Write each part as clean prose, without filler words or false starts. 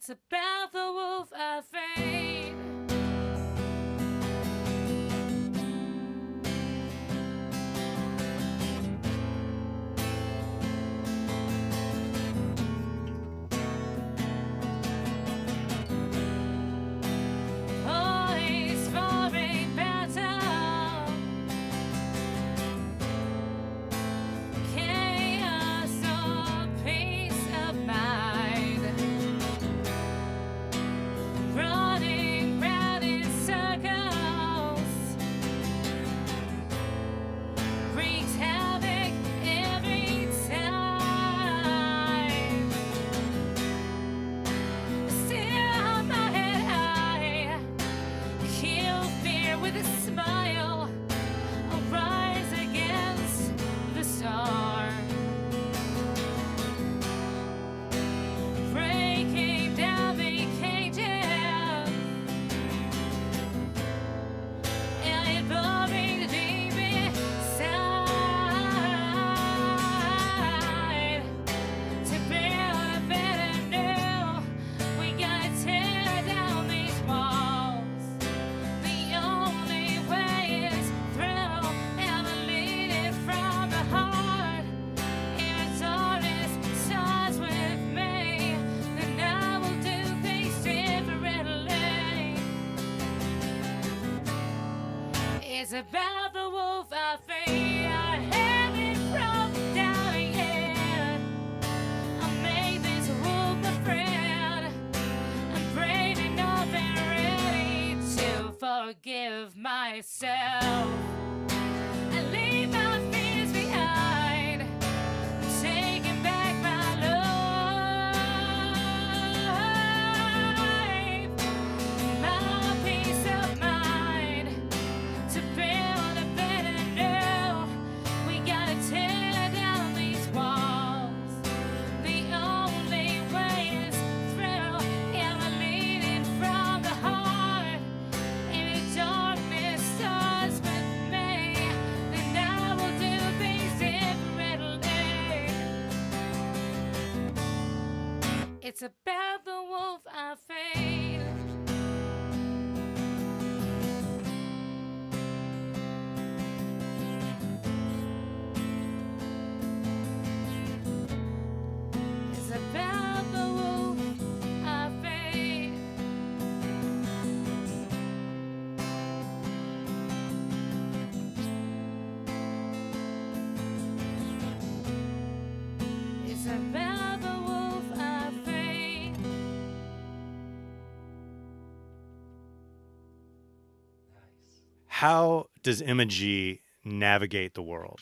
It's about the wolf I fade. Poised for a battle, chaos or peace of mind, running round in circles, wreaks havoc every time. Still my head high, kill fear with a smile. I'll rise against the storm, breaking down the cages and involving the deep inside. To build a better new, we gotta tear down these walls. The only way is through, ever leading from the heart. If darkness starts with me, then I will do things differently. It's about the wolf I feed. I haven't broken down yet. I made this wolf my friend. I'm brave enough and ready to forgive myself. I leave my fears behind. I'm taking back my life, my peace of mind. To build a better new, we gotta tear down these walls. The only way is through, ever leading from the heart. If darkness starts with me, then I will do things differently. It's about the wolf I fade. It's about the wolf I fade. It's about the wolf I fade. How does Imogen navigate the world?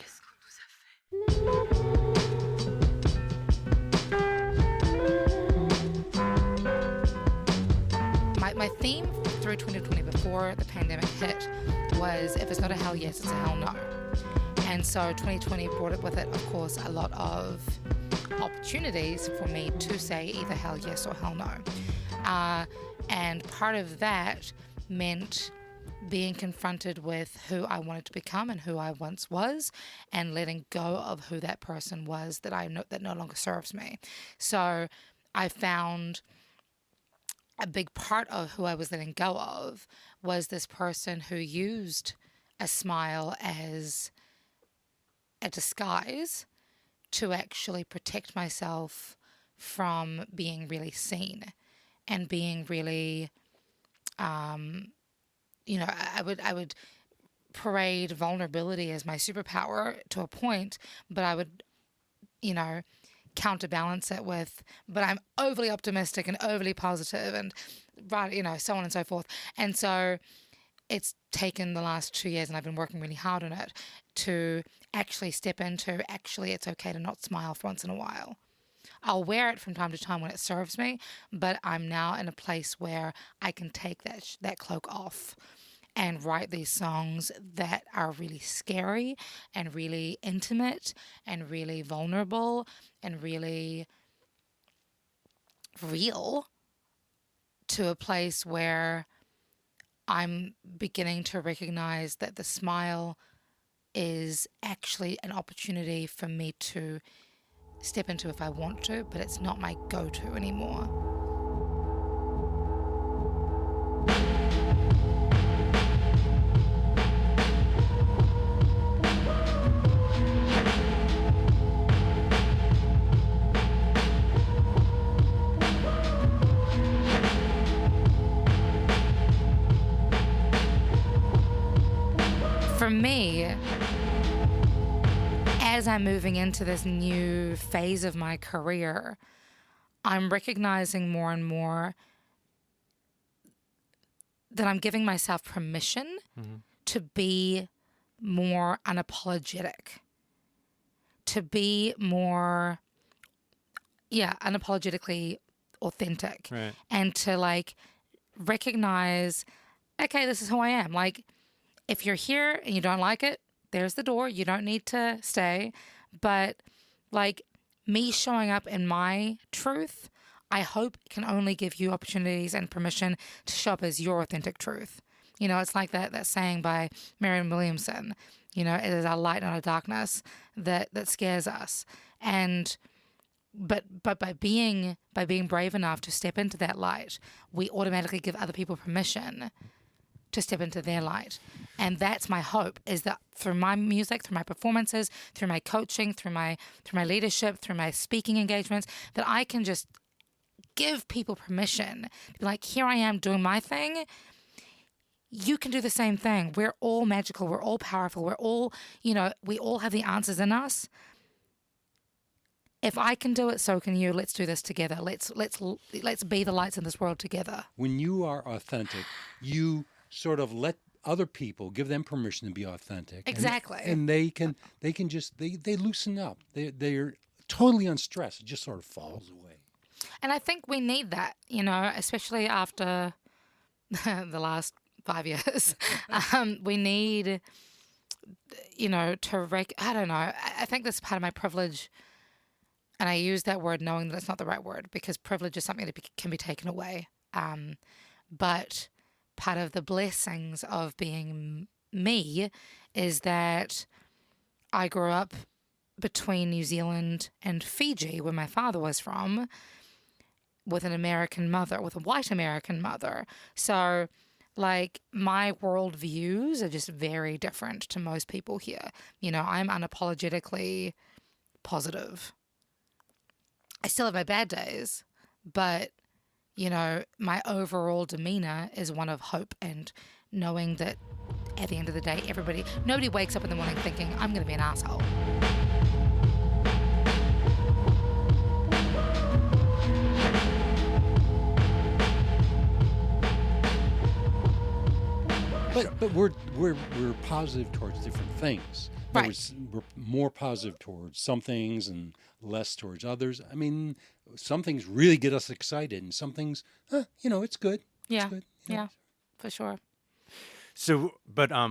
My theme through 2020 before the pandemic hit was, if it's not a hell yes, it's a hell no. And so 2020 brought it with it, of course, a lot of opportunities for me to say either hell yes or hell no. And part of that meant being confronted with who I wanted to become and who I once was, and letting go of who that person was that no longer serves me. So I found a big part of who I was letting go of was this person who used a smile as a disguise to actually protect myself from being really seen and being really, I would parade vulnerability as my superpower to a point, but I would, counterbalance it with, but I'm overly optimistic and overly positive and so on and so forth. And so it's taken the last 2 years, and I've been working really hard on it, to actually step into, it's okay to not smile for once in a while. I'll wear it from time to time when it serves me, but I'm now in a place where I can take that cloak off and write these songs that are really scary and really intimate and really vulnerable and really real, to a place where I'm beginning to recognize that the smile is actually an opportunity for me to step into if I want to, but it's not my go-to anymore. me, as I'm moving into this new phase of my career, I'm recognizing more and more that I'm giving myself permission to be more unapologetic, to be more, unapologetically authentic, Right. and to like recognize, okay, this is who I am. Like, if you're here and you don't like it, there's the door. You don't need to stay. But like me showing up in my truth, I hope can only give you opportunities and permission to show up as your authentic truth. You know, it's like that saying by Marianne Williamson, you know, it is our light, not our darkness that scares us. And but by being brave enough to step into that light, we automatically give other people permission to step into their light. And that's my hope, is that through my music, through my performances, through my coaching, through my leadership, through my speaking engagements, that I can just give people permission to be like, here I am doing my thing. You can do the same thing. We're all magical. We're all powerful. We're all, we all have the answers in us. If I can do it, so can you. Let's do this together. Let's be the lights in this world together. When you are authentic, you sort of let other people, give them permission to be authentic. Exactly. And they can just they loosen up. They're totally unstressed. It just sort of falls away. And I think we need that, especially after the last 5 years. We need, I don't know. I think that's part of my privilege. And I use that word knowing that it's not the right word, because privilege is something that can be taken away. But part of the blessings of being me is that I grew up between New Zealand and Fiji, where my father was from, with an American mother, with a white American mother. So, like, my worldviews are just very different to most people here. I'm unapologetically positive. I still have my bad days, but, my overall demeanor is one of hope and knowing that at the end of the day, nobody wakes up in the morning thinking, I'm going to be an asshole. But we're positive towards different things. In other words, we're more positive towards some things and less towards others. I mean, some things really get us excited, and some things, it's good. Yeah, it's good, yeah, for sure. So, but I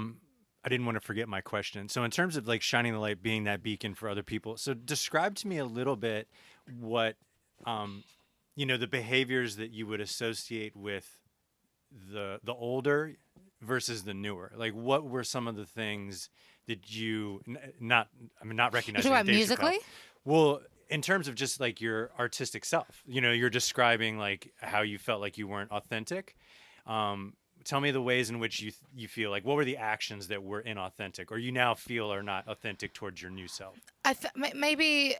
didn't want to forget my question. So in terms of like shining the light, being that beacon for other people, so describe to me a little bit what, the behaviors that you would associate with the older versus the newer. Like, what were some of the things that you not recognizing? You're talking about musically? Well, in terms of just like your artistic self, you're describing like how you felt like you weren't authentic. Tell me the ways in which you feel like, what were the actions that were inauthentic, or you now feel are not authentic towards your new self? Maybe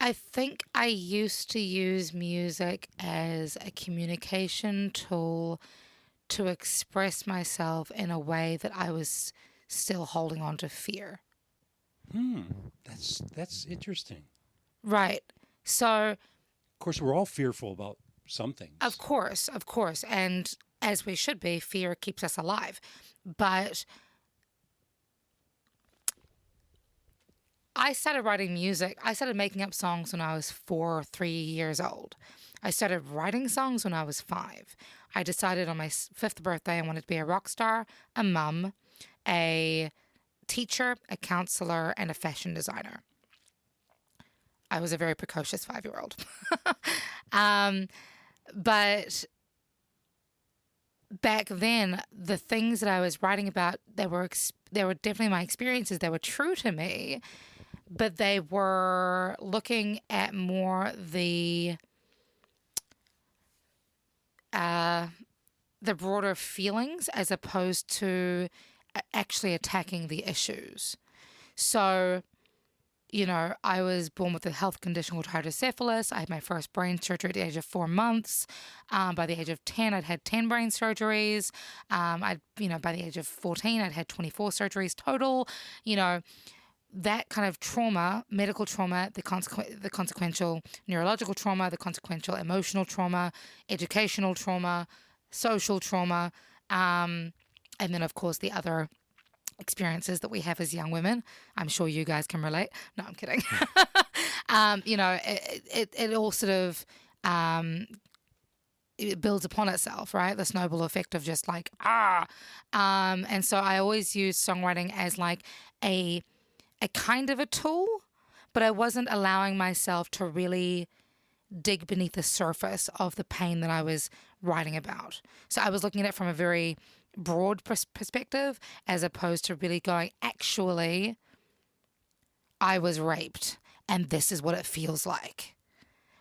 I think I used to use music as a communication tool to express myself in a way that I was still holding on to fear. That's interesting. Right. So, of course, we're all fearful about some things. Of course. And as we should be, fear keeps us alive. But I started writing music. I started making up songs when I was 3 years old. I started writing songs when I was 5. I decided on my 5th birthday I wanted to be a rock star, a mum, a teacher, a counselor, and a fashion designer. I was a very precocious 5-year-old. But back then, the things that I was writing about, they were definitely my experiences. They were true to me, but they were looking at more the broader feelings as opposed to actually attacking the issues. So I was born with a health condition called hydrocephalus. I had my first brain surgery at the age of 4 months. By the age of 10, I'd had 10 brain surgeries. By the age of 14, I'd had 24 surgeries total. That kind of trauma, medical trauma, the consequential neurological trauma, the consequential emotional trauma, educational trauma, social trauma, and then, of course, the other experiences that we have as young women. I'm sure you guys can relate. No, I'm kidding. It all sort of it builds upon itself, right? The snowball effect of just like, and so I always use songwriting as like a kind of a tool, but I wasn't allowing myself to really dig beneath the surface of the pain that I was writing about. So I was looking at it from a very broad perspective, as opposed to really going, actually, I was raped and this is what it feels like.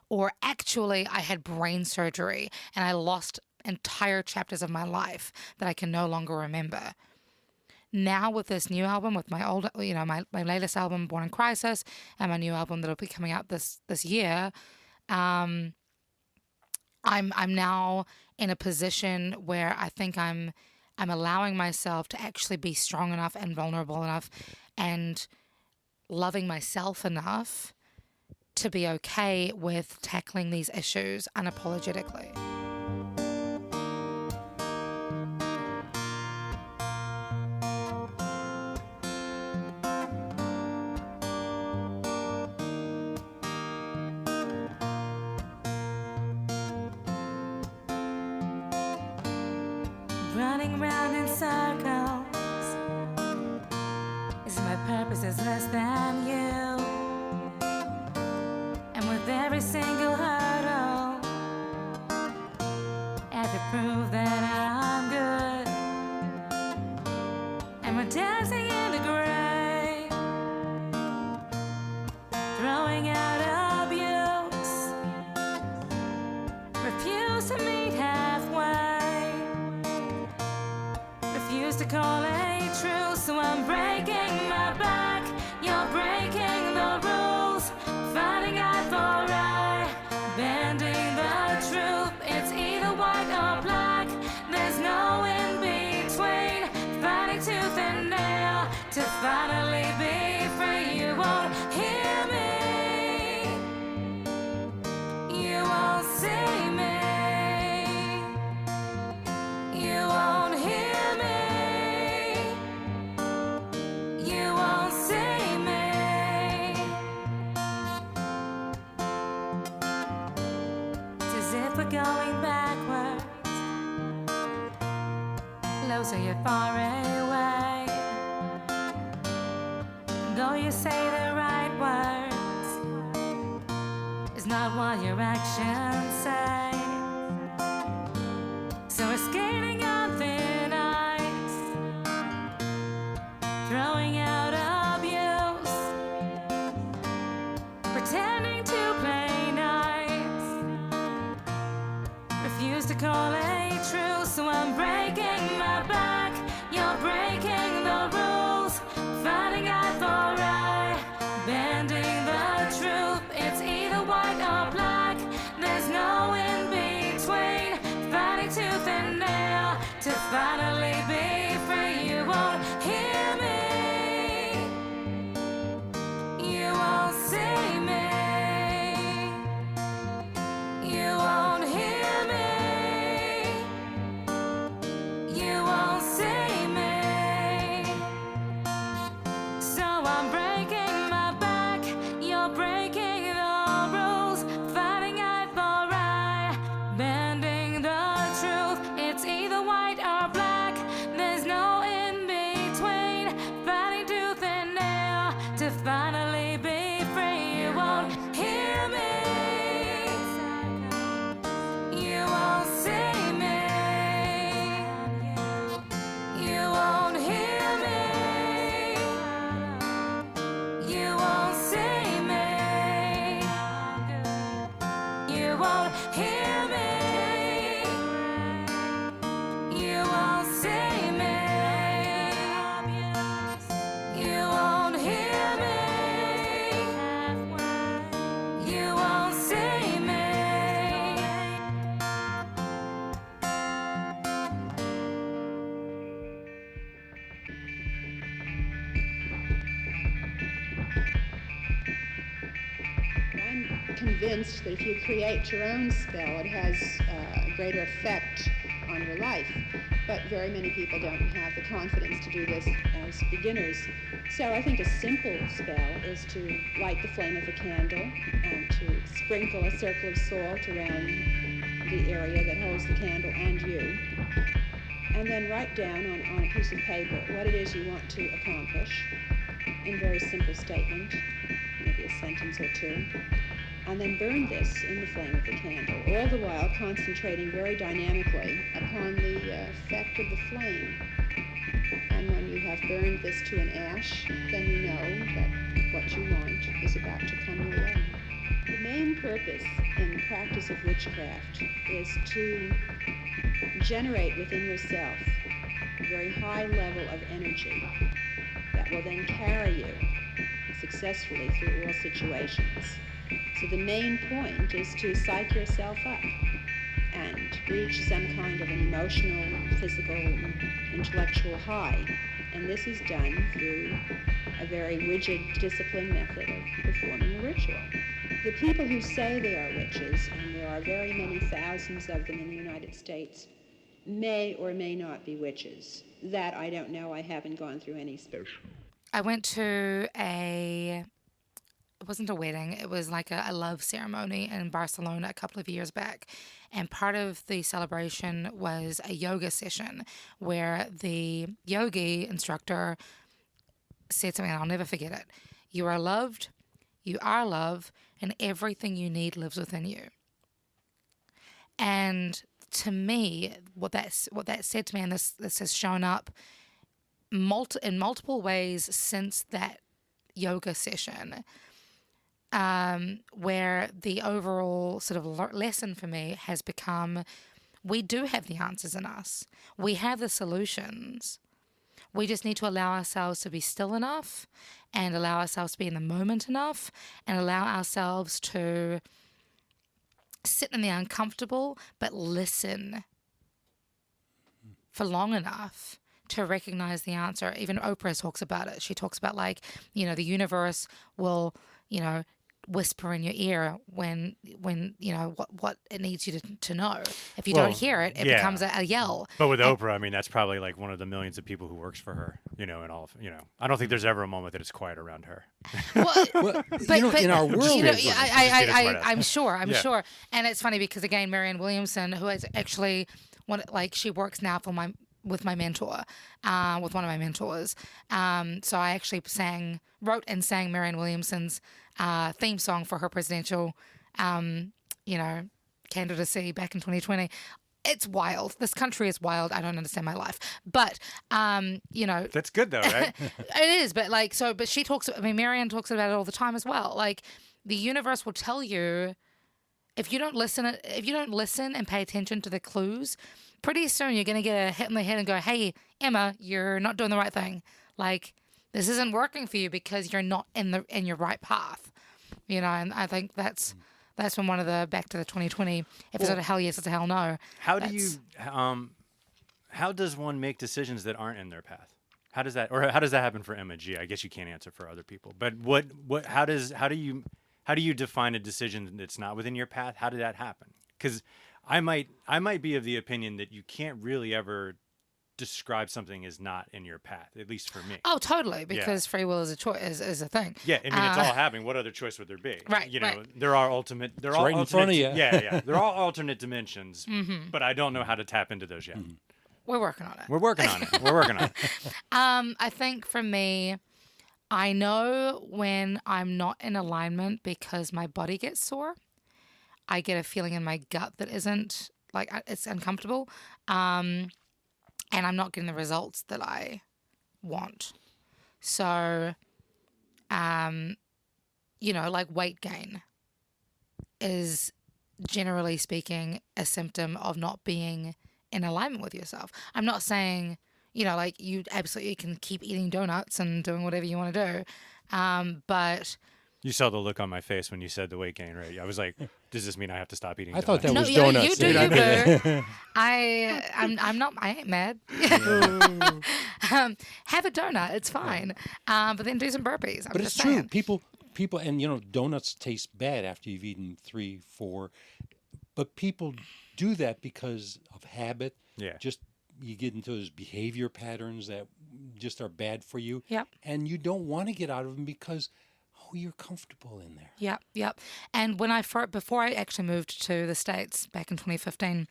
Or actually, I had brain surgery and I lost entire chapters of my life that I can no longer remember. Now with this new album, with my old, my latest album, Born in Crisis, and my new album that'll be coming out this year, I'm now in a position where I think I'm allowing myself to actually be strong enough and vulnerable enough and loving myself enough to be okay with tackling these issues unapologetically. Running round in circles, is my purpose is less than you. And with every single hurdle, I have to prove that I'm good. And we're dancing in the grave, throwing out abuse, refuse to meet halfway, refuse to call a truce. So I'm breaking my back, you're breaking the rules, fighting eye for eye, bending the truth. It's either white or black, there's no in between, fighting tooth and nail to finally be free. You won't hear me, you won't see me, you won't hear me, you won't see me. It's as if we're going backwards, closer you're far away. Though you say the right words, it's not what your actions say. So we're skating on thin ice, throwing out abuse, pretending to play nice, refuse to call a truce. So I'm breaking my back, you're breaking the rules, fighting eye for eye, bending the truth. It's either white or black, there's no in between, fighting tooth and nail convinced that if you create your own spell, it has a greater effect on your life. But very many people don't have the confidence to do this as beginners. So I think a simple spell is to light the flame of a candle and to sprinkle a circle of salt around the area that holds the candle and you. And then write down on a piece of paper what it is you want to accomplish in a very simple statement, maybe a sentence or two. And then burn this in the flame of the candle, all the while concentrating very dynamically upon the effect of the flame. And when you have burned this to an ash, then you know that what you want is about to come your way. The main purpose in the practice of witchcraft is to generate within yourself a very high level of energy that will then carry you successfully through all situations. So the main point is to psych yourself up and reach some kind of an emotional, physical, intellectual high. And this is done through a very rigid, disciplined method of performing a ritual. The people who say they are witches, and there are very many thousands of them in the United States, may or may not be witches. That I don't know. I haven't gone through any special. I went to it wasn't a wedding, it was like a love ceremony in Barcelona a couple of years back. And part of the celebration was a yoga session where the yogi instructor said something, and I'll never forget it. You are loved, you are love, and everything you need lives within you. And to me, what that said to me, and this has shown up in multiple ways since that yoga session, where the overall sort of lesson for me has become, we do have the answers in us. We have the solutions. We just need to allow ourselves to be still enough and allow ourselves to be in the moment enough and allow ourselves to sit in the uncomfortable but listen for long enough to recognize the answer. Even Oprah talks about it. She talks about, like, the universe will, whisper in your ear when what it needs you to know. If you don't hear it, it becomes a yell. But with Oprah, I mean, that's probably like one of the millions of people who works for her, and all, I don't think there's ever a moment that it's quiet around her. Well, but in our world, I'm sure. And it's funny because, again, Marianne Williamson, who is actually she works now with my mentor, with one of my mentors. So I actually wrote and sang Marianne Williamson's theme song for her presidential, candidacy back in 2020. It's wild. This country is wild. I don't understand my life. But, That's good though, right? It is. But but she talks, Marianne talks about it all the time as well. Like, the universe will tell you, if you don't listen and pay attention to the clues, pretty soon you're going to get a hit in the head and go, hey, Emma, you're not doing the right thing. Like, this isn't working for you because you're not in your right path. And I think that's been one of the, back to the 2020 episode of Hell Yes, It's a Hell No. How does one make decisions that aren't in their path? How does that happen for Emma G? I guess you can't answer for other people, but how do you define a decision that's not within your path? How did that happen? Because I might be of the opinion that you can't really ever describe something as not in your path, at least for me. Oh, totally, because free will is a choice, is a thing. Yeah, I mean, it's all happening. What other choice would there be? Right, there are alternate. There are right in front of you. Yeah. There are alternate dimensions, but I don't know how to tap into those yet. Mm-hmm. We're working on it. We're working on it. I think for me, I know when I'm not in alignment because my body gets sore. I get a feeling in my gut that isn't, it's uncomfortable. And I'm not getting the results that I want. So, weight gain is, generally speaking, a symptom of not being in alignment with yourself. I'm not saying, you absolutely can keep eating donuts and doing whatever you want to do. But you saw the look on my face when you said the weight gain, right? I was like, does this mean I have to stop eating I donuts? thought that was you donuts. do, you boo. I'm not. I ain't mad. Have a donut. It's fine. But then do some burpees. But it's true. People people, and donuts taste bad after you've eaten 3, 4, but people do that because of habit. Yeah. Just you get into those behavior patterns that just are bad for you. Yep. And you don't want to get out of them because, you're comfortable in there. Yep. And before I actually moved to the States back in 2015,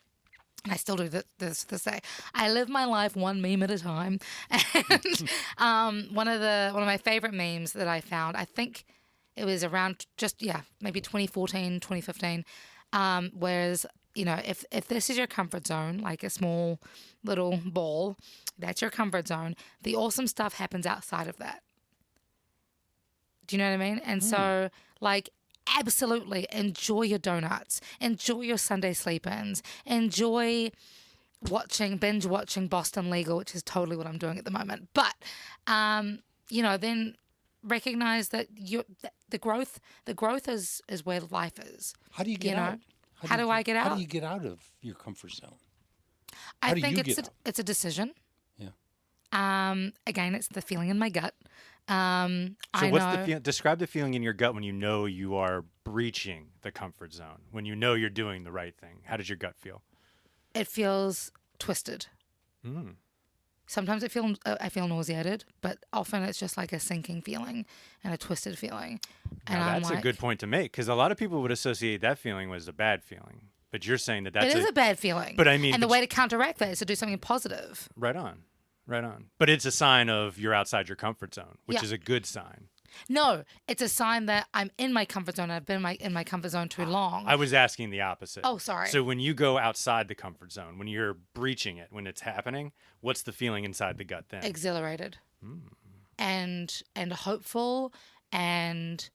and I still do this day, I live my life one meme at a time. And one of my favorite memes that I found, I think it was around maybe 2014, 2015, whereas, if this is your comfort zone, like a small little ball, that's your comfort zone, the awesome stuff happens outside of that. Do you know what I mean? And so, like, absolutely enjoy your donuts, enjoy your Sunday sleep-ins, enjoy binge watching Boston Legal, which is totally what I'm doing at the moment. But, then recognize that the growth is where life is. How do you get out? How do I get out? How do you get out of your comfort zone? I think it's a decision. Yeah. Again, it's the feeling in my gut. So describe the feeling in your gut when you know you are breaching the comfort zone, when you know you're doing the right thing. How does your gut feel? It feels twisted. Sometimes I feel nauseated, but often it's just like a sinking feeling and a twisted feeling. And Now, that's a good point to make, because a lot of people would associate that feeling with a bad feeling. But you're saying that that's it is a bad feeling. But I mean, and the way to counteract that is to do something positive. Right on. But it's a sign of you're outside your comfort zone, which is a good sign. No, it's a sign that I'm in my comfort zone. I've been in my comfort zone too long. I was asking the opposite. Oh, sorry. So when you go outside the comfort zone, when you're breaching it, when it's happening, what's the feeling inside the gut then? Exhilarated. And hopeful and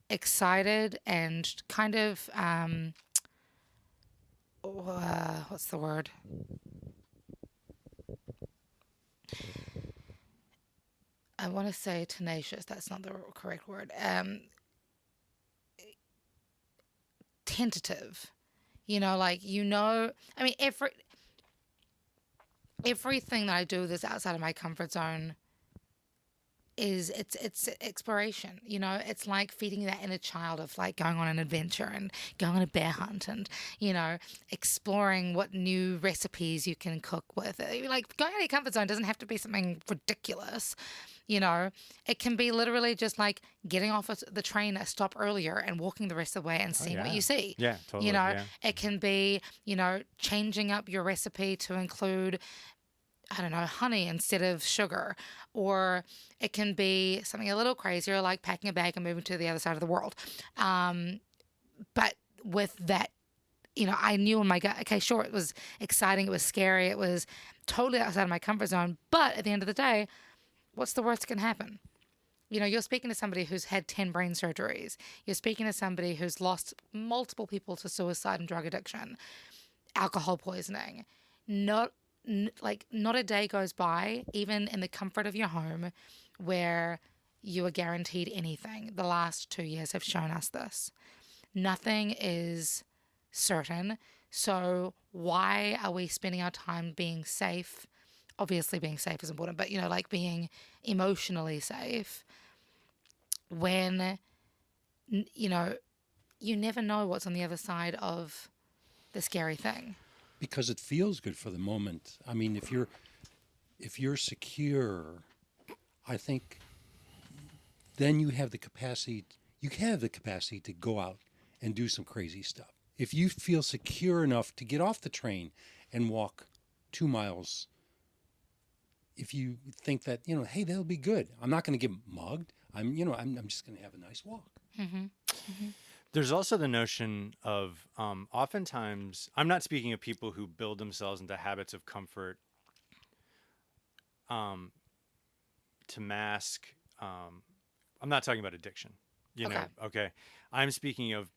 excited and kind of what's the word? I want to say tenacious. That's not the correct word. Tentative. I mean, everything that I do that's outside of my comfort zone it's exploration. It's like feeding that inner child of like going on an adventure and going on a bear hunt and, exploring what new recipes you can cook with. Like going out of your comfort zone doesn't have to be something ridiculous. It can be literally just like getting off the train a stop earlier and walking the rest of the way and seeing what you see. Yeah, totally. It can be, changing up your recipe to include, I don't know, honey instead of sugar. Or it can be something a little crazier like packing a bag and moving to the other side of the world. But with that, I knew in my gut, okay, sure, it was exciting, it was scary, it was totally outside of my comfort zone. But at the end of the day, what's the worst that can happen? You're speaking to somebody who's had 10 brain surgeries. You're speaking to somebody who's lost multiple people to suicide and drug addiction, alcohol poisoning. Not a day goes by, even in the comfort of your home, where you are guaranteed anything. The last 2 years have shown us this. Nothing is certain. So why are we spending our time being safe? Obviously being safe is important, but, being emotionally safe when, you never know what's on the other side of the scary thing. Because it feels good for the moment. I mean, if you're secure, I think then you have the capacity to go out and do some crazy stuff. If you feel secure enough to get off the train and walk 2 miles, if you think that, hey, that'll be good. I'm not going to get mugged. I'm just going to have a nice walk. Mm-hmm. Mm-hmm. There's also the notion of oftentimes, I'm not speaking of people who build themselves into habits of comfort to mask. I'm not talking about addiction, Okay. I'm speaking of,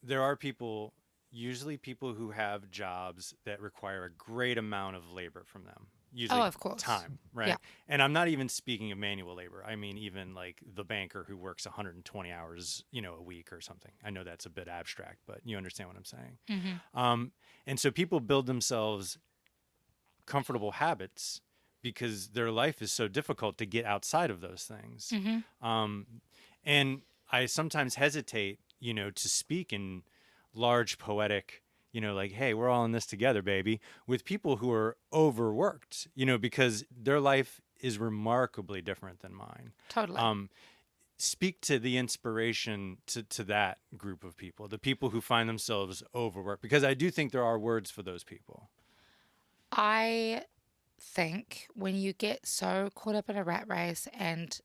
there are people, usually people who have jobs that require a great amount of labor from them. Usually of course. Time, right? Yeah. And I'm not even speaking of manual labor. I mean, even like the banker who works 120 hours, a week or something. I know that's a bit abstract, but you understand what I'm saying. Mm-hmm. And so people build themselves comfortable habits because their life is so difficult to get outside of those things. And I sometimes hesitate, to speak in large poetic, like, hey, we're all in this together, baby, with people who are overworked, because their life is remarkably different than mine. Totally. Speak to the inspiration to that group of people, the people who find themselves overworked, because I do think there are words for those people. I think when you get so caught up in a rat race, and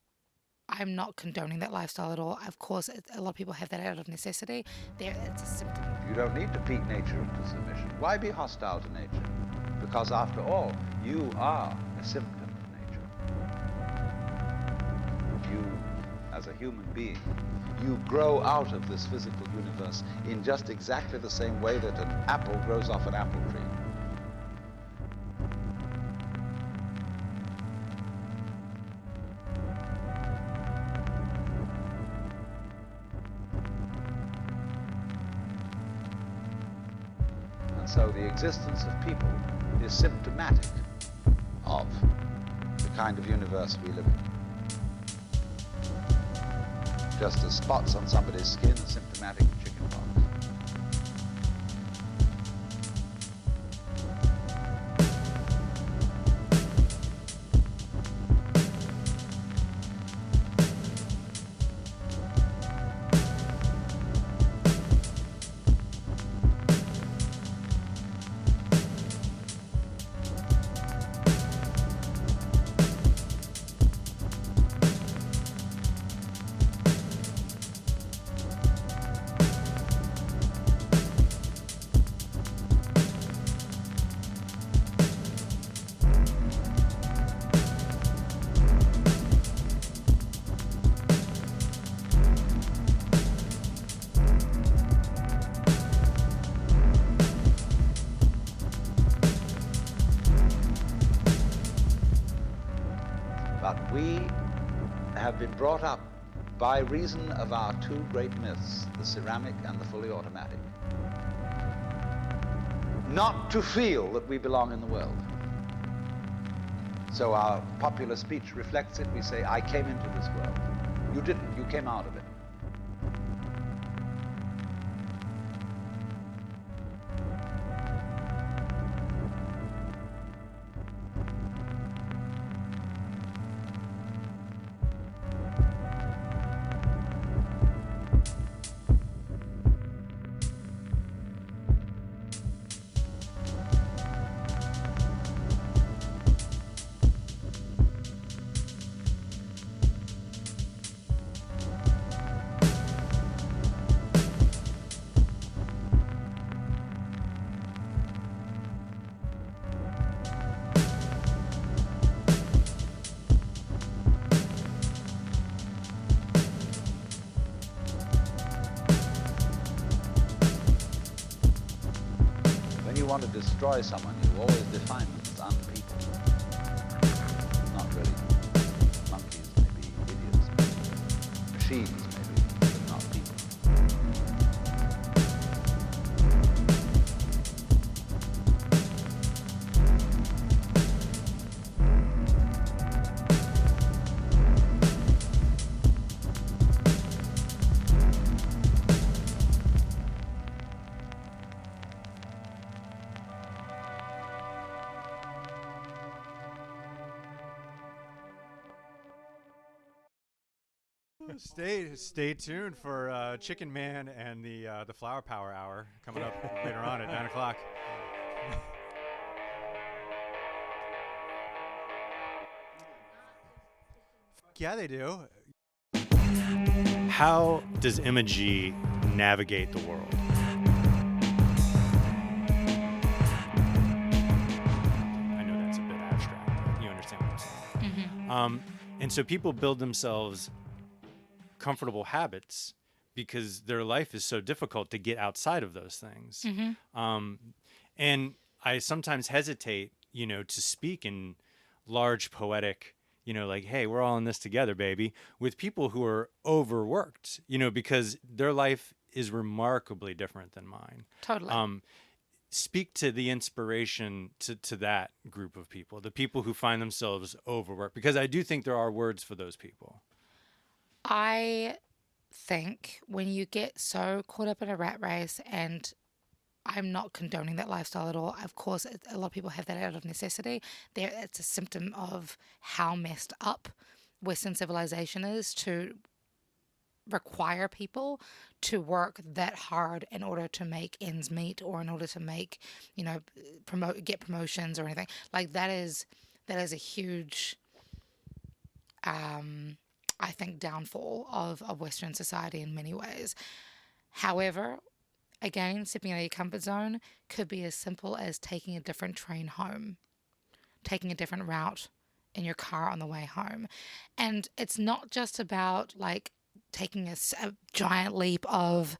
I'm not condoning that lifestyle at all. Of course, a lot of people have that out of necessity. It's a symptom. You don't need to beat nature into submission. Why be hostile to nature? Because after all, you are a symptom of nature. You, as a human being, you grow out of this physical universe in just exactly the same way that an apple grows off an apple tree. So the existence of people is symptomatic of the kind of universe we live in. Just as spots on somebody's skin are symptomatic of chickenpox. But we have been brought up by reason of our two great myths, the ceramic and the fully automatic, not to feel that we belong in the world. So our popular speech reflects it. We say, I came into this world. You didn't, you came out of it. When you want to destroy someone, you always define them as unpeople. Not really. Monkeys, maybe idiots, maybe machines, maybe, but not people. Stay tuned for Chicken Man and the Flower Power Hour coming up later on at 9 o'clock. Yeah, they do. How does imagery navigate the world? I know that's a bit abstract, but you understand what I'm saying. And so people build themselves comfortable habits because their life is so difficult to get outside of those things. And I sometimes hesitate, to speak in large poetic, like, hey, we're all in this together, baby, with people who are overworked, because their life is remarkably different than mine. Totally. speak to the inspiration to that group of people, the people who find themselves overworked, because I do think there are words for those people. I think when you get so caught up in a rat race, and I'm not condoning that lifestyle at all. Of course, a lot of people have that out of necessity. It's a symptom of how messed up Western civilization is to require people to work that hard in order to make ends meet, or in order to make, get promotions or anything. Like that is a huge, I think, downfall of Western society in many ways. However, again, stepping out of your comfort zone could be as simple as taking a different train home, taking a different route in your car on the way home. And it's not just about like taking a giant leap of,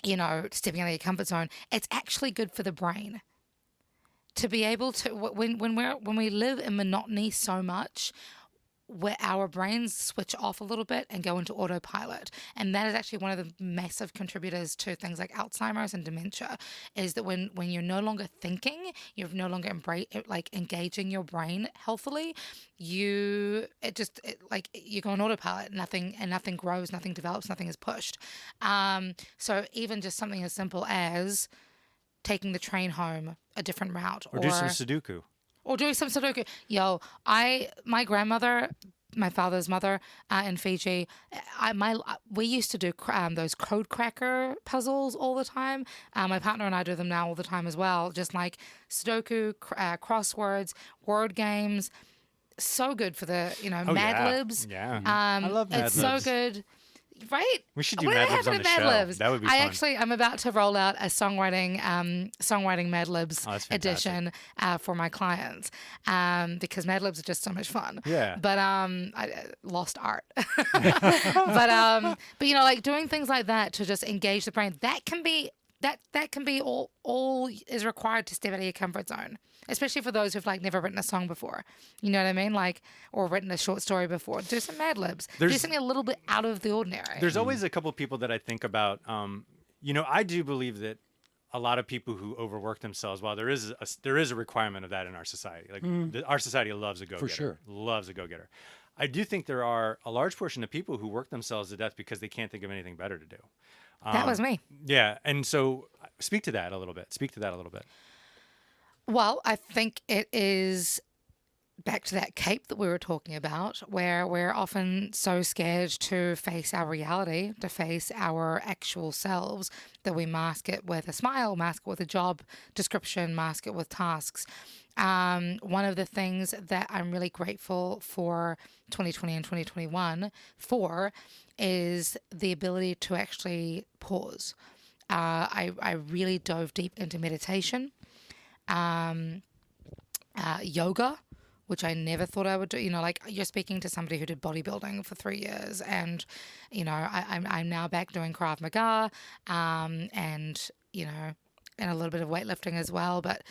stepping out of your comfort zone. It's actually good for the brain to be able to, when we live in monotony so much, where our brains switch off a little bit and go into autopilot. And that is actually one of the massive contributors to things like Alzheimer's and dementia, is that when you're no longer thinking, you're no longer engaging your brain healthily, you go on autopilot. Nothing grows, nothing develops, nothing is pushed. So even just something as simple as taking the train home a different route, Or do some Sudoku. Or doing some Sudoku. My grandmother, my father's mother in Fiji, we used to do those code cracker puzzles all the time. My partner and I do them now all the time as well. Just like Sudoku, crosswords, word games. So good for the, Mad Libs. Yeah. I love Mad It's Libs. so good. Right? We should do Whatever Mad Libs on happened the to show. Mad Libs? That would be fun. I'm about to roll out a songwriting Mad Libs Oh, that's fantastic. edition for my clients, because Mad Libs are just so much fun. Yeah. But I lost art. but like doing things like that to just engage the brain, that can be all is required to step out of your comfort zone, especially for those who've never written a song before. You know what I mean? Or written a short story before. Do some Mad Libs. Do something a little bit out of the ordinary. There's always a couple people that I think about. I do believe that a lot of people who overwork themselves, while there is a requirement of that in our society. Our society loves a go-getter. For sure. Loves a go-getter. I do think there are a large portion of people who work themselves to death because they can't think of anything better to do. That was me. Yeah, and so speak to that a little bit. Well, I think it is back to that cape that we were talking about, where we're often so scared to face our reality, to face our actual selves, that we mask it with a smile, mask it with a job description, mask it with tasks. One of the things that I'm really grateful for 2020 and 2021 for is the ability to actually pause. I really dove deep into meditation, yoga, which I never thought I would do. You're speaking to somebody who did bodybuilding for 3 years, and I'm now back doing Krav Maga, and a little bit of weightlifting as well. But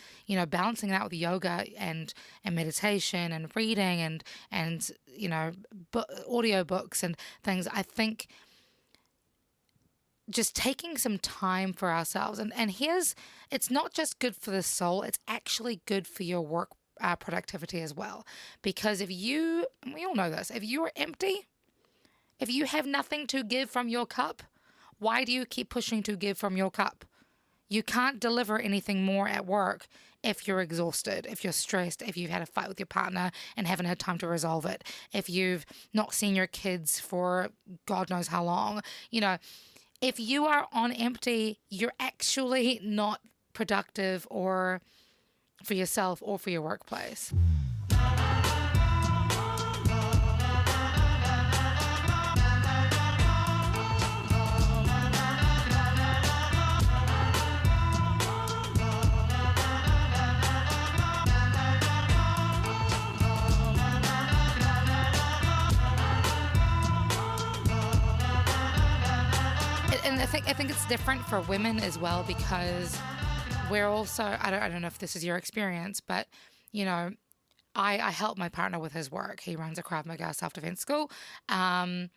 balancing that with yoga and meditation and reading and audio books and things. I think just taking some time for ourselves, and it's not just good for the soul, it's actually good for your work productivity as well. Because we all know this, if you are empty, if you have nothing to give from your cup, why do you keep pushing to give from your cup? You can't deliver anything more at work if you're exhausted, if you're stressed, if you've had a fight with your partner and haven't had time to resolve it, if you've not seen your kids for God knows how long. If you are on empty, you're actually not productive or for yourself or for your workplace. And I think it's different for women as well, because we're also, I don't know if this is your experience, but I help my partner with his work. He runs a Krav Maga self-defense school, and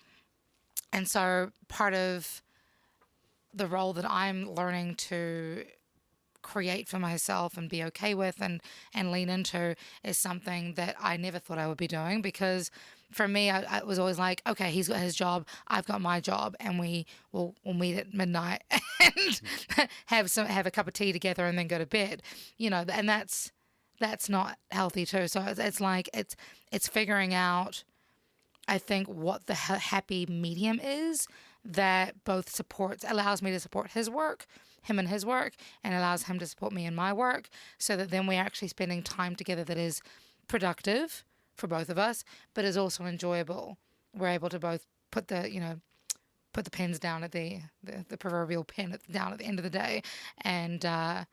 so part of the role that I'm learning to create for myself and be okay with and lean into is something that I never thought I would be doing, because for me, I was always like, okay, he's got his job, I've got my job, and we'll meet at midnight and have a cup of tea together and then go to bed, and that's not healthy too. So it's like it's figuring out, I think, what the happy medium is that both allows me to support him and his work, and allows him to support me in my work, so that then we're actually spending time together that is productive for both of us, but is also enjoyable. We're able to both put the pens down at the proverbial pen down at the end of the day, and then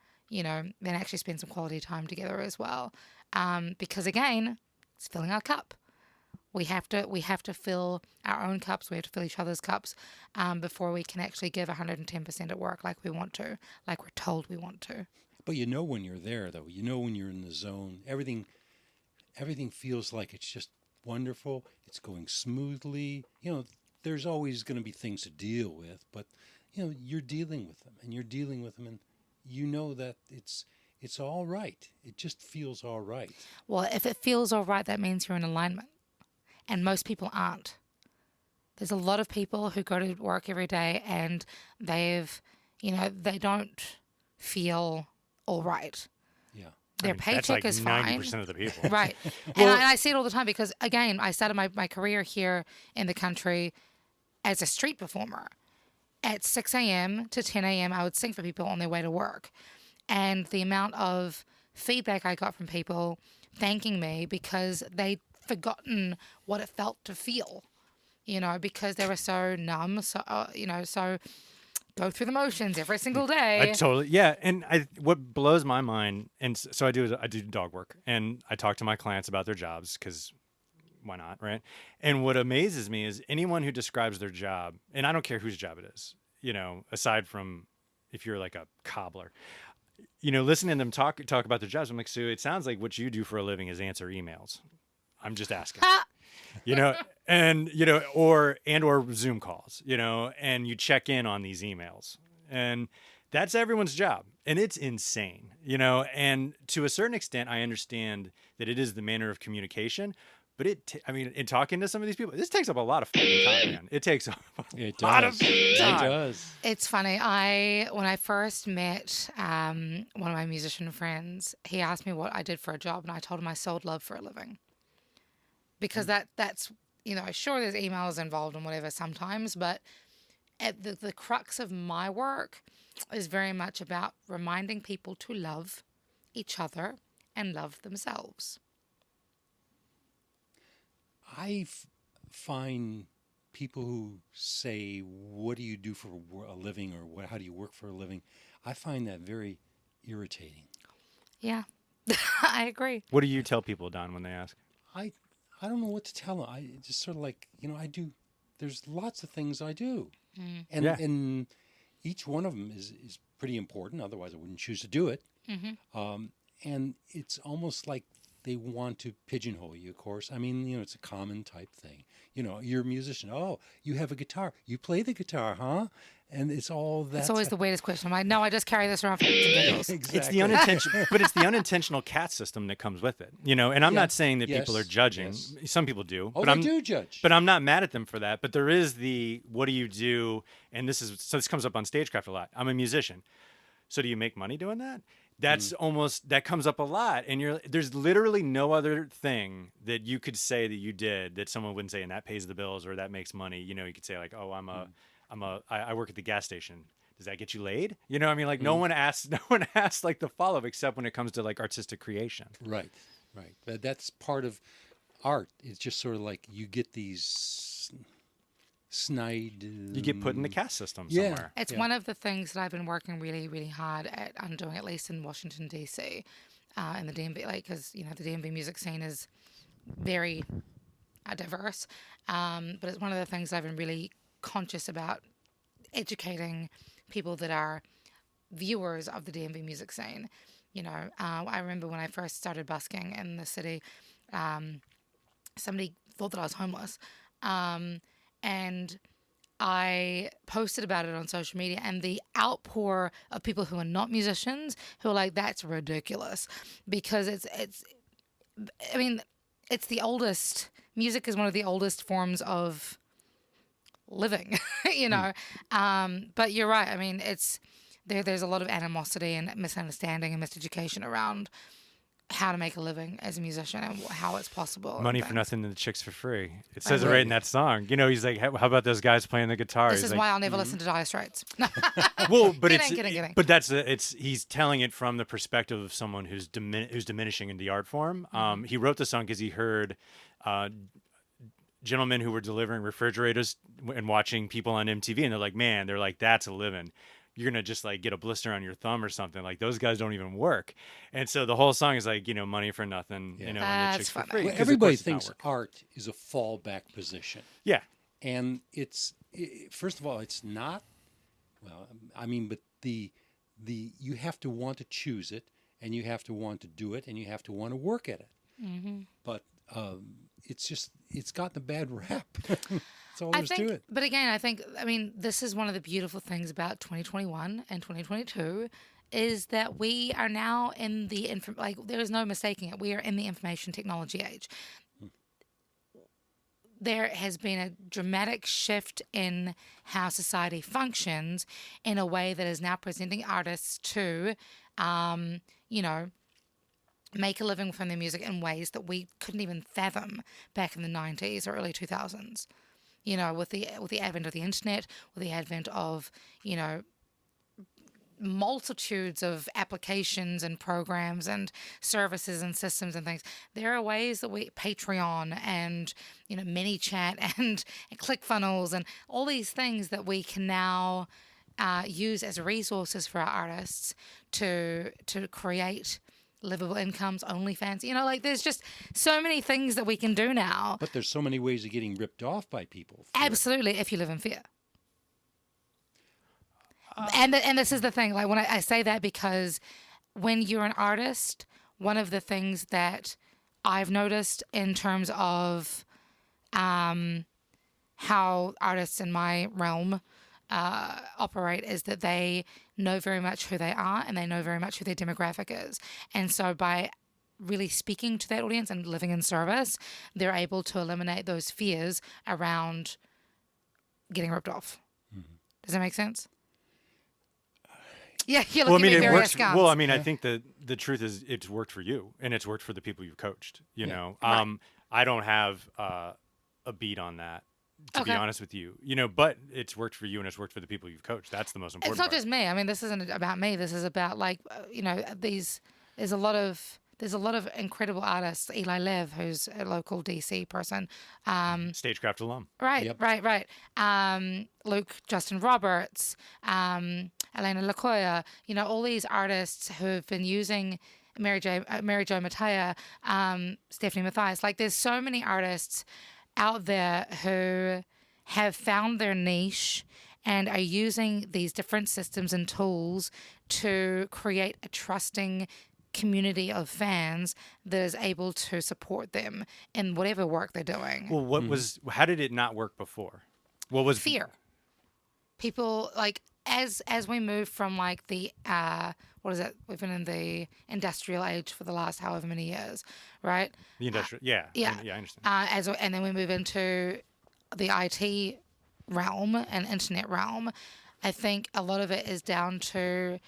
actually spend some quality time together as well. Because again, it's filling our cup. We have to fill our own cups. We have to fill each other's cups before we can actually give 110% at work like we want to, like we're told we want to. But when you're there, though, when you're in the zone, everything feels like it's just wonderful. It's going smoothly. There's always going to be things to deal with, but you're dealing with them, and that it's all right. It just feels all right. Well, if it feels all right, that means you're in alignment. And most people aren't. There's a lot of people who go to work every day and they don't feel all right. Yeah. Their paycheck that's is like fine. 90% of the people. Right. And I see it all the time because, again, I started my career here in the country as a street performer. At 6 a.m. to 10 a.m., I would sing for people on their way to work. And the amount of feedback I got from people thanking me because they'd forgotten what it felt to feel, because they were so numb, so go through the motions every single day. Yeah. And what blows my mind, and so I do dog work, and I talk to my clients about their jobs, because why not, right? And what amazes me is anyone who describes their job, and I don't care whose job it is, aside from if you're like a cobbler, listening to them talk about their jobs, I'm like, so it sounds like what you do for a living is answer emails. I'm just asking, or Zoom calls, and you check in on these emails, and that's everyone's job, and it's insane, and to a certain extent, I understand that it is the manner of communication, but in talking to some of these people, this takes up a lot of fucking time, man. It takes up a lot of time. It does. It's funny. When I first met one of my musician friends, he asked me what I did for a job, and I told him I sold love for a living. Because that's, sure, there's emails involved and whatever sometimes, but at the crux of my work is very much about reminding people to love each other and love themselves. I find people who say, what do you do for a living, or how do you work for a living? I find that very irritating. Yeah, I agree. What do you tell people, Don, when they ask? I don't know what to tell them. I just sort of like, I do, there's lots of things I do. And each one of them is pretty important. Otherwise I wouldn't choose to do it. Mm-hmm. And it's almost like they want to pigeonhole you, of course. It's a common type thing. You're a musician. Oh, you have a guitar. You play the guitar, huh? And it's all that. It's always the weirdest question. I'm like, no, I just carry this around for giggles. Exactly. It's the unintentional, but it's the unintentional caste system that comes with it, And I'm not saying that people are judging. Yes. Some people do. Oh, they do judge. But I'm not mad at them for that. But there is what do you do? And this comes up on StageCraft a lot. I'm a musician. So do you make money doing that? That's that comes up a lot. And there's literally no other thing that you could say that you did that someone wouldn't say, and that pays the bills or that makes money. You could say like, oh, I work at the gas station. Does that get you laid? No one asks like the follow-up, except when it comes to like artistic creation. Right. But that's part of art. It's just sort of like you get these snide. You get put in the caste system somewhere. It's one of the things that I've been working really, really hard at undoing, at least in Washington, D.C., in the DMV, because, the DMV music scene is very diverse. But it's one of the things I've been really conscious about educating people that are viewers of the DMV music scene. I remember when I first started busking in the city, somebody thought that I was homeless. And I posted about it on social media, and the outpour of people who are not musicians who are like, that's ridiculous, because I mean, it's the oldest, music is one of the oldest forms of living, you know. But you're right. I mean, there's a lot of animosity and misunderstanding and miseducation around how to make a living as a musician and how it's possible. and Money for things. nothing and the chicks for free. It says it right in that song. You know, he's like, how about those guys playing the guitar? This He's is like, why I'll never listen to Dire Straits. well, but Kidding. but that's he's telling it from the perspective of someone who's diminishing in the art form. He wrote the song because he heard gentlemen who were delivering refrigerators and watching people on MTV, and they're like, that's a living. You're gonna just like get a blister on your thumb or something. Like those guys don't even work. And so the whole song is like, you know, money for nothing, you know, and the chicks for That's free. funny. 'cause Well, of everybody course it's not thinks work. art is a fallback position. Yeah. And first of all, it's not. Well, I mean, but the you have to want to choose it, and you have to want to do it, and you have to want to work at it. But it's gotten a bad rap. That's all I there's think, to it. but again, I mean, this is one of the beautiful things about 2021 and 2022 is that we are now in the there is no mistaking it. We are in the information technology age. There has been a dramatic shift in how society functions in a way that is now presenting artists to, you know, make a living from their music in ways that we couldn't even fathom back in the 90s or early 2000s. You know, with the advent of the internet, with the advent of, you know, multitudes of applications and programs and services and systems and things, there are ways that Patreon and, you know, ManyChat and ClickFunnels and all these things that we can now use as resources for our artists to create livable incomes, OnlyFans. You know, like there's just so many things that we can do now. But there's so many ways of getting ripped off by people. for it. Absolutely, if you live in fear. And this is the thing. Like when I say that because when you're an artist, one of the things that I've noticed in terms of how artists in my realm operate is that they know very much who they are and they know very much who their demographic is. And so by really speaking to that audience and living in service, they're able to eliminate those fears around getting ripped off. Does that make sense? Yeah, you're Well, I looking mean, at me it very works. askance. Well, I mean, I think the truth is it's worked for you and it's worked for the people you've coached, you know. I don't have a beat on that, to be Okay. honest with you, you know, but it's worked for you and it's worked for the people you've coached. That's the most important It's not part. just me. I mean, this isn't about me. This is about you know, there's a lot of incredible artists. Eli Lev, who's a local DC person. StageCraft alum. Right, Yep. right. Luke Justin Roberts, Elena Lacoya, you know, all these artists who have been using Mary Jo Mattea, Stephanie Mathias. Like there's so many artists out there who have found their niche and are using these different systems and tools to create a trusting community of fans that is able to support them in whatever work they're doing. Well, how did it not work before? What was Fear. People like as we move from like the what is it? We've been in the industrial age for the last however many years, right? the industrial? Yeah. yeah. I understand. And then we move into the IT realm and internet realm. I think a lot of it is down to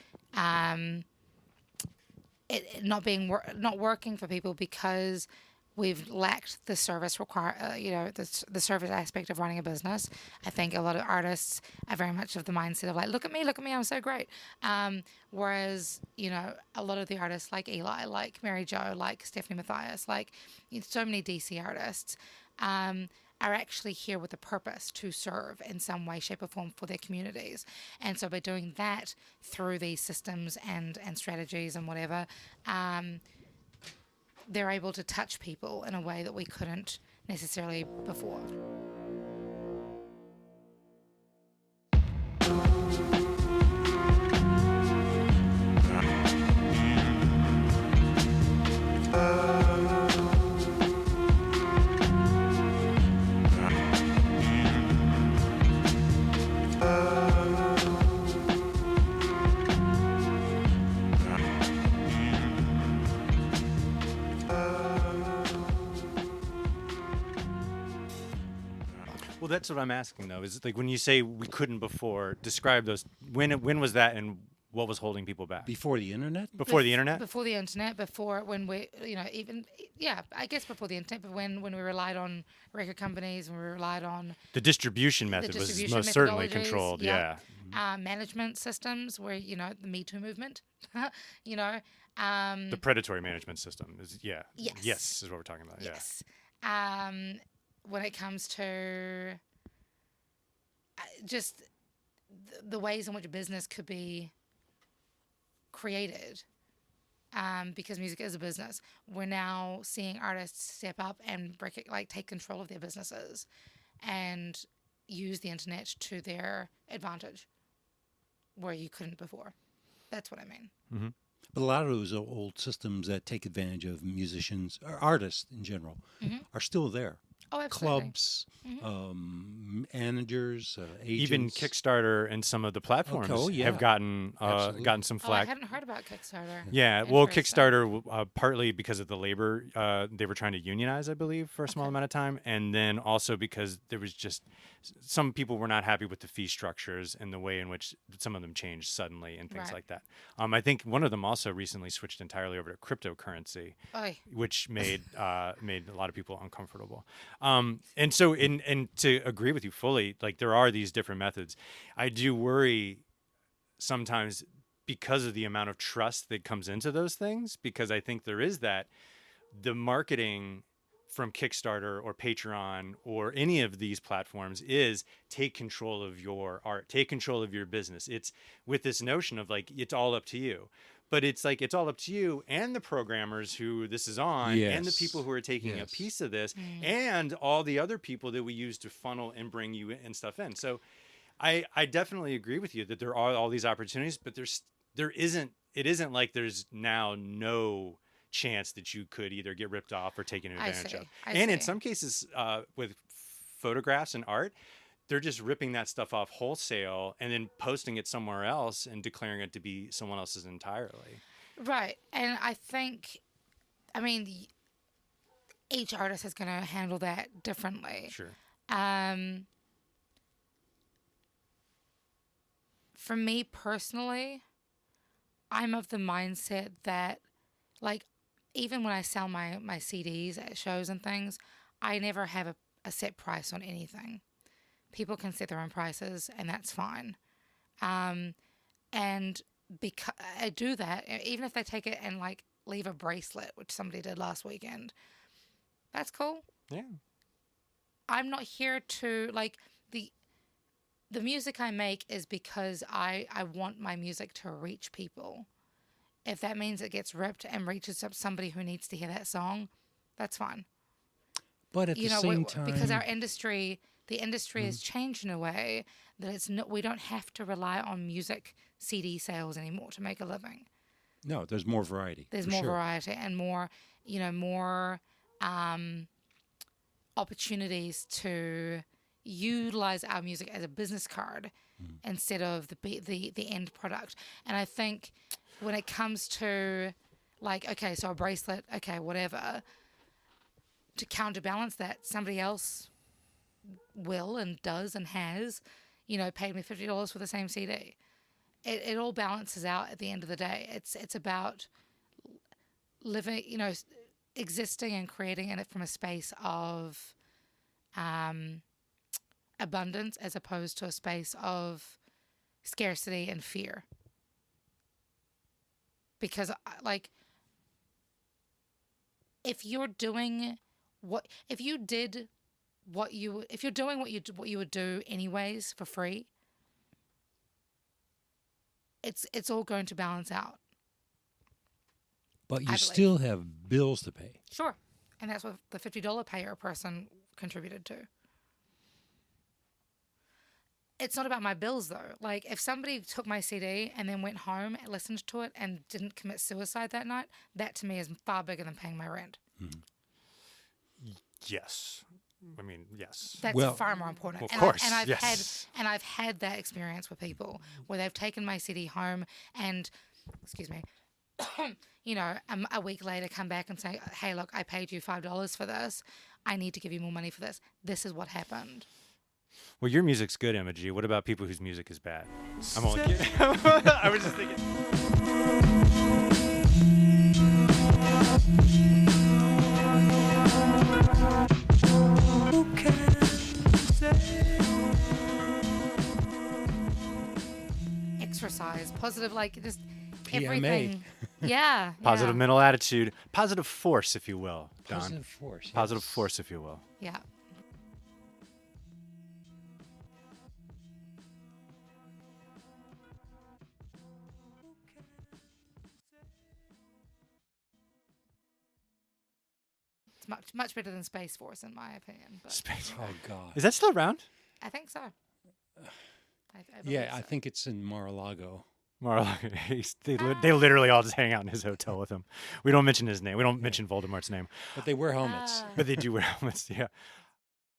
it not working for people because we've lacked the service the service aspect of running a business. I think a lot of artists are very much of the mindset of like, look at me, I'm so great. Whereas, you know, a lot of the artists like Eli, like Mary Jo, like Stephanie Mathias, like so many DC artists, are actually here with a purpose to serve in some way, shape, or form for their communities. And so by doing that through these systems and strategies and whatever, they're able to touch people in a way that we couldn't necessarily before. Well, that's what I'm asking though. Is it like when you say we couldn't before, describe those. When was that, and what was holding people back? Before the internet? Before the internet? Before the internet, before when we, even, I guess before the internet, but when we relied on record companies and we relied on The distribution method was distribution most certainly methodologies, controlled. yeah. Yeah. Management systems where, the Me Too movement, The predatory management system is Yes. Yes, is what we're talking about. yes. When it comes to just the ways in which business could be created, because music is a business, we're now seeing artists step up and take control of their businesses and use the internet to their advantage where you couldn't before. That's what I mean. Mm-hmm. But a lot of those old systems that take advantage of musicians or artists in general are still there. Oh, absolutely. Clubs, managers, agents. Even Kickstarter and some of the platforms yeah. have gotten Absolutely. gotten some Oh, I flack. hadn't heard about Kickstarter. Yeah, well, Interesting. Kickstarter, partly because of the labor, they were trying to unionize, I believe, for a small amount of time. And then also because there was just some people were not happy with the fee structures and the way in which some of them changed suddenly and things Right. like that. I think one of them also recently switched entirely over to cryptocurrency, Oy. which made made a lot of people uncomfortable. And so, and to agree with you fully, like there are these different methods. I do worry sometimes because of the amount of trust that comes into those things, because I think there is that the marketing from Kickstarter or Patreon or any of these platforms is take control of your art, take control of your business. It's with this notion of like, it's all up to you. But it's like, it's all up to you and the programmers who this is on and the Yes. people who are taking Yes. a piece of this and all the other people that we use to funnel and bring you and stuff in. So I definitely agree with you that there are all these opportunities, but it isn't like there's now no chance that you could either get ripped off or taken advantage of. And in some cases, with photographs and art, they're just ripping that stuff off wholesale and then posting it somewhere else and declaring it to be someone else's entirely. Right. And I think, each artist is going to handle that differently. Sure. For me personally, I'm of the mindset that, like, even when I sell my CDs at shows and things, I never have a set price on anything. People can set their own prices, and that's fine. And because I do that, even if they take it and like leave a bracelet, which somebody did last weekend, that's cool. Yeah. I'm not here to like the music I make is because I want my music to reach people. If that means it gets ripped and reaches up somebody who needs to hear that song, that's fine. But at the same time, because our industry, the industry has changed in a way that it's not. We don't have to rely on music CD sales anymore to make a living. no, there's more variety. There's for more sure. variety and more, more opportunities to utilize our music as a business card instead of the end product. And I think when it comes to like, okay, so a bracelet, okay, whatever, to counterbalance that, somebody else will and does and has, paid me $50 for the same CD. It all balances out at the end of the day. It's about living, existing and creating in it from a space of abundance as opposed to a space of scarcity and fear. Because like, if you're doing what you would do anyways for free, it's all going to balance out. But you believe. still have bills to pay. Sure. And that's what the $50 payer person contributed to. It's not about my bills, though. Like, if somebody took my CD and then went home and listened to it and didn't commit suicide that night, that to me is far bigger than paying my rent. Yes. I mean, yes. That's Well, far more important. of And course, I've had that experience with people where they've taken my CD home and, excuse me, a week later come back and say, hey, look, I paid you $5 for this. I need to give you more money for this. This is what happened. Well, your music's good, Emma G. What about people whose music is bad? I'm only kidding. I was just thinking. Exercise, positive, like just PMA. everything. Yeah. Positive yeah. mental attitude, positive force, if you will, Don. Positive force. Positive yes. force, if you will. Yeah. It's much better than Space Force, in my opinion. But Space. Oh God. Is that still around? I think so. Yeah, I so. think it's in Mar-a-Lago. They literally all just hang out in his hotel with him. We don't mention his name. We don't mention Voldemort's name, But they wear helmets. Ah. but they do wear helmets. Yeah.